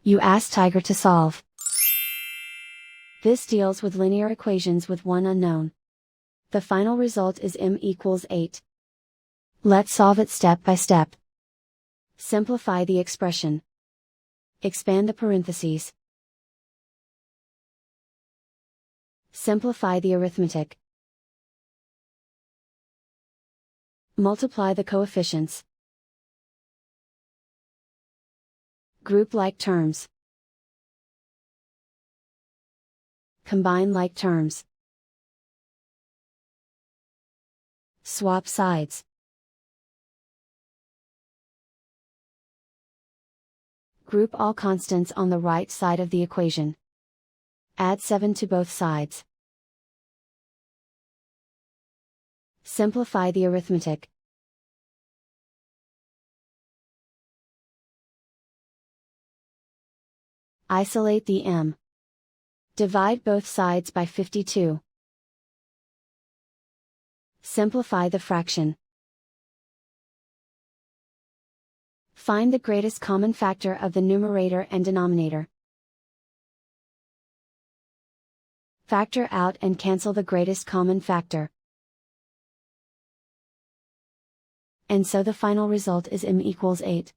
You ask Tiger to solve. This deals with linear equations with one unknown. The final result is m equals 8. Let's solve it step by step. Simplify the expression. Expand the parentheses. Simplify the arithmetic. Multiply the coefficients. Group like terms. Combine like terms. Swap sides. Group all constants on the right side of the equation. Add 7 to both sides. Simplify the arithmetic. Isolate the m. Divide both sides by 52. Simplify the fraction. Find the greatest common factor of the numerator and denominator. Factor out and cancel the greatest common factor. And so the final result is m equals 8.